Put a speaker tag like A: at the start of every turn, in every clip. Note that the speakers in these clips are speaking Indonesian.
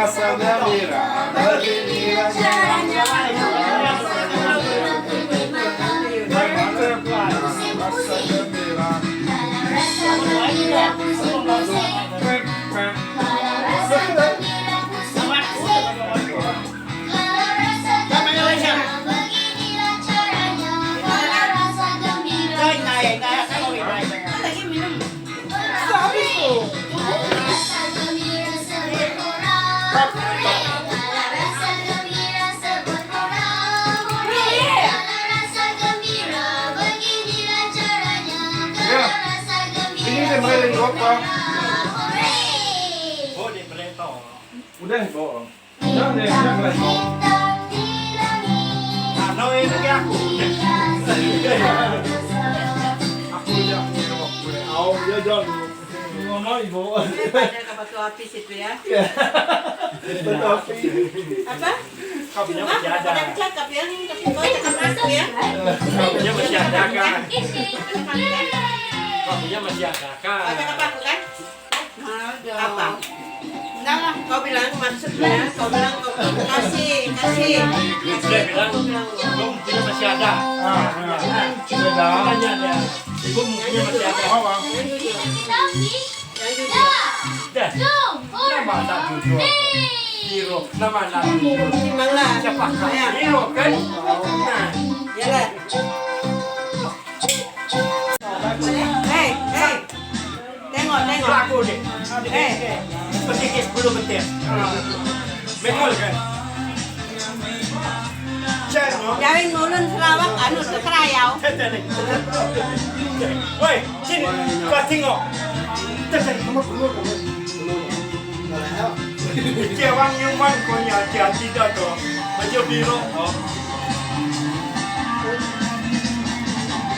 A: rasa gembira, beginilah caranya. Rasa gembira. Udah, bohong. Udah, mulai. Nah, ini ya. Aku udah punya ya jangan ngomong ibu.
B: Banyak batu api situ ya.
A: Batu api.
B: Apa?
C: Kopinya masih ada.
B: Ada cakap ya nih, tapi kau cakap aku ya.
C: Kopinya masih ada kan? Kopinya masih ada kan?
B: Kau cakap aku kan? Apa? Enggak, kau bilang maksudnya, kau bilang kasih.
C: Dia bilang kopinya masih ada.
A: Sudah.
C: Tanya dia. Ibu mungkinnya masih ada. Dah. Nama anak jujur. Hero. Nama anak jujur.
B: Gimana?
C: Siapa kaya? Hero kan? Nah.
B: Yalah. Hei. Tengok.
C: Aku deh. Sedikit belum betul. Betul kan?
B: Jangan ngulun Sarawak anu ke Kerayau.
C: Woi, sini kau tengok. Dia orang Yuman punya dia tidak tu. Baju biru.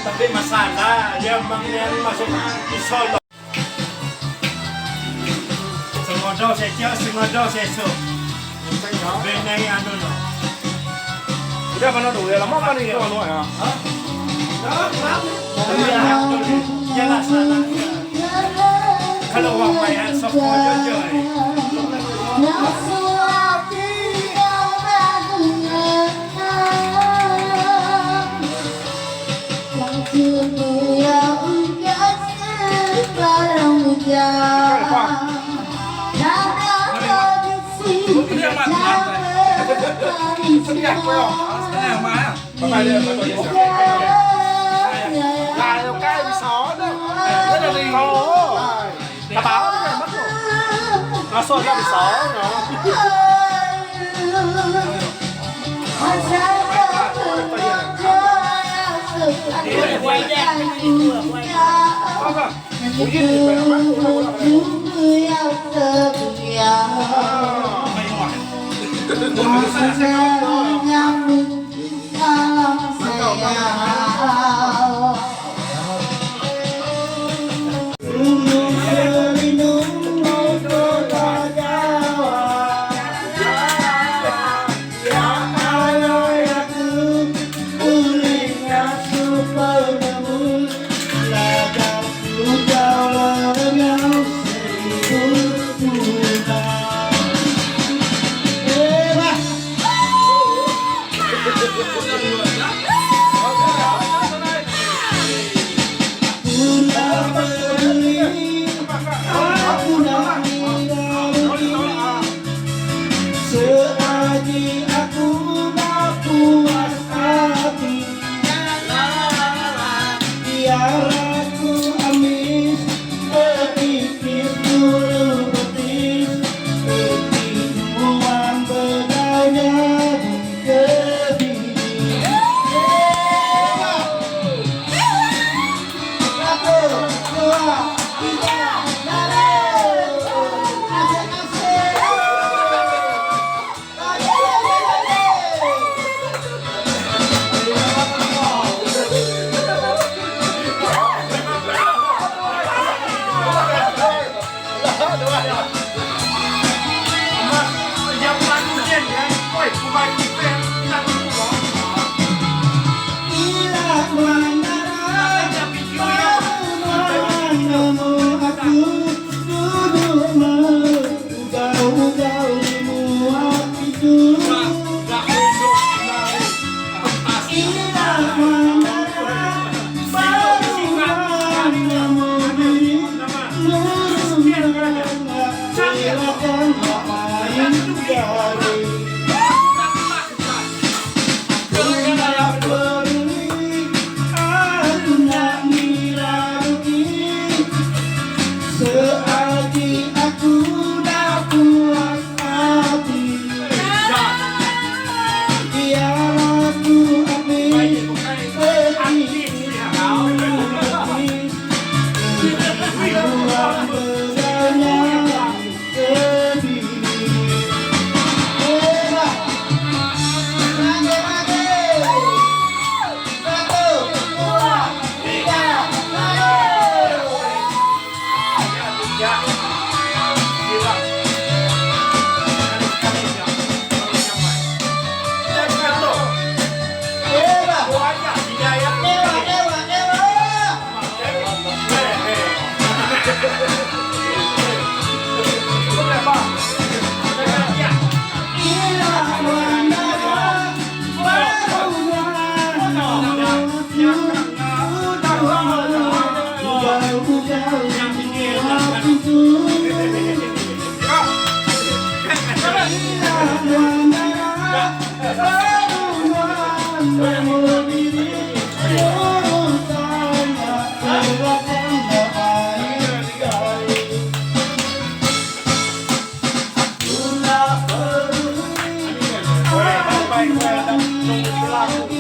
C: Tapi masalah dia yang masuk di Solo. Sengaja saya tu. Benai anu no.
A: Udah mana tuh? Ya lama kan ini anu ya.
C: Jalan sana. Kalau orang bayar semua joy.
A: Bye dia betul ya. Là cái bị xó đó. Rất là đi. Tao báo nó mất rồi. Nó xô ra bị xó nó.
B: Quay ra đi vừa quay.
D: Jauh-jauh
A: Baik, nunggu pelaku.